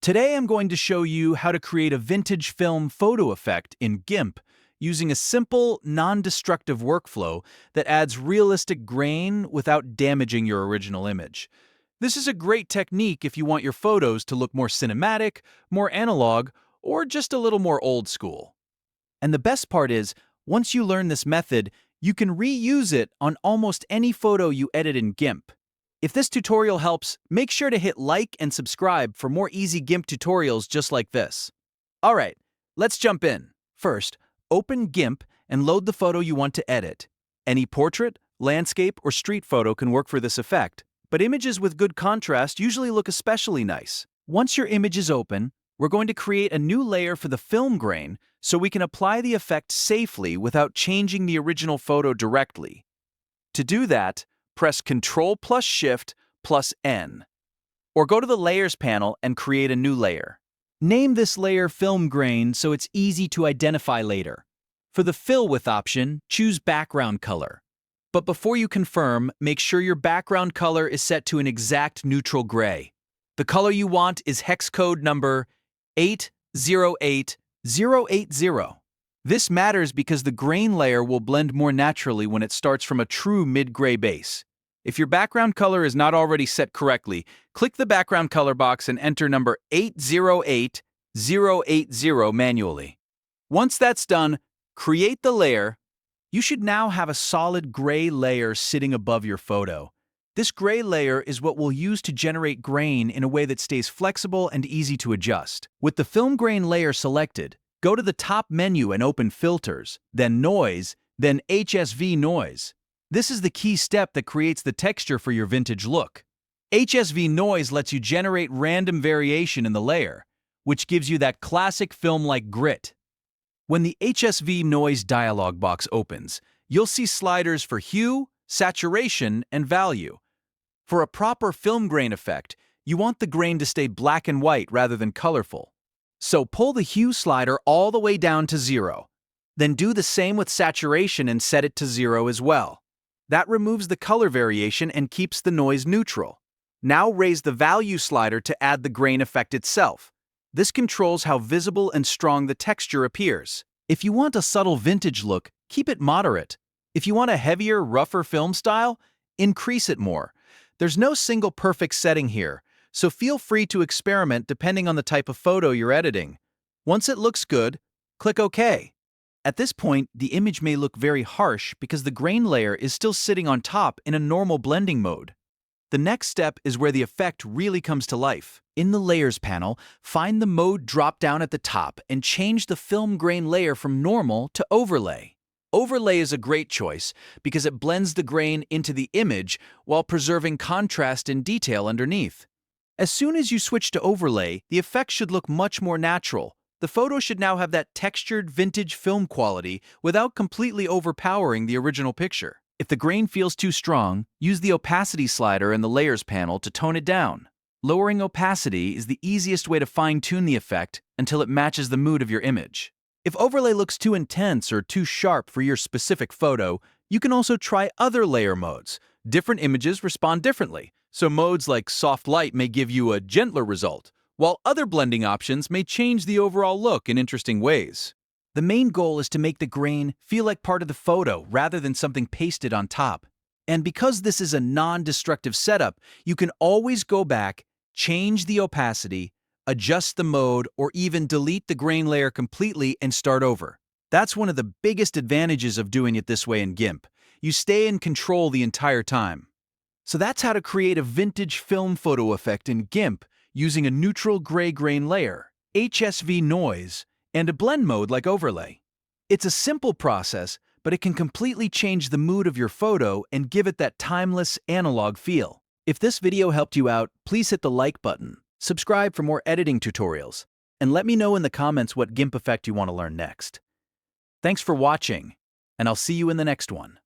Today I'm going to show you how to create a vintage film photo effect in GIMP using a simple, non-destructive workflow that adds realistic grain without damaging your original image. This is a great technique if you want your photos to look more cinematic, more analog, or just a little more old school. And the best part is, once you learn this method, you can reuse it on almost any photo you edit in GIMP. If this tutorial helps, make sure to hit like and subscribe for more easy GIMP tutorials just like this. Alright, let's jump in. First, open GIMP and load the photo you want to edit. Any portrait, landscape, or street photo can work for this effect, but images with good contrast usually look especially nice. Once your image is open, we're going to create a new layer for the film grain so we can apply the effect safely without changing the original photo directly. To do that, press Ctrl+Shift+N, or go to the Layers panel and create a new layer. Name this layer Film Grain so it's easy to identify later. For the Fill With option, choose Background Color. But before you confirm, make sure your background color is set to an exact neutral gray. The color you want is hex code number 808080. This matters because the grain layer will blend more naturally when it starts from a true mid-gray base. If your background color is not already set correctly, click the background color box and enter number 808080 manually. Once that's done, create the layer. You should now have a solid gray layer sitting above your photo. This gray layer is what we'll use to generate grain in a way that stays flexible and easy to adjust. With the film grain layer selected, go to the top menu and open Filters, then Noise, then HSV Noise. This is the key step that creates the texture for your vintage look. HSV Noise lets you generate random variation in the layer, which gives you that classic film-like grit. When the HSV Noise dialog box opens, you'll see sliders for hue, saturation, and value. For a proper film grain effect, you want the grain to stay black and white rather than colorful. So pull the hue slider all the way down to 0. Then do the same with saturation and set it to 0 as well. That removes the color variation and keeps the noise neutral. Now raise the value slider to add the grain effect itself. This controls how visible and strong the texture appears. If you want a subtle vintage look, keep it moderate. If you want a heavier, rougher film style, increase it more. There's no single perfect setting here, so feel free to experiment depending on the type of photo you're editing. Once it looks good, click OK. At this point, the image may look very harsh because the grain layer is still sitting on top in a normal blending mode. The next step is where the effect really comes to life. In the Layers panel, find the Mode drop-down at the top and change the film grain layer from Normal to Overlay. Overlay is a great choice because it blends the grain into the image while preserving contrast and detail underneath. As soon as you switch to Overlay, the effect should look much more natural. The photo should now have that textured vintage film quality without completely overpowering the original picture. If the grain feels too strong, use the Opacity slider in the Layers panel to tone it down. Lowering opacity is the easiest way to fine-tune the effect until it matches the mood of your image. If Overlay looks too intense or too sharp for your specific photo, you can also try other layer modes. Different images respond differently, so modes like Soft Light may give you a gentler result, while other blending options may change the overall look in interesting ways. The main goal is to make the grain feel like part of the photo rather than something pasted on top. And because this is a non-destructive setup, you can always go back, change the opacity, adjust the mode, or even delete the grain layer completely and start over. That's one of the biggest advantages of doing it this way in GIMP. You stay in control the entire time. So that's how to create a vintage film photo effect in GIMP using a neutral gray grain layer, HSV Noise, and a blend mode like Overlay. It's a simple process, but it can completely change the mood of your photo and give it that timeless analog feel. If this video helped you out, please hit the like button, subscribe for more editing tutorials, and let me know in the comments what GIMP effect you want to learn next. Thanks for watching, and I'll see you in the next one.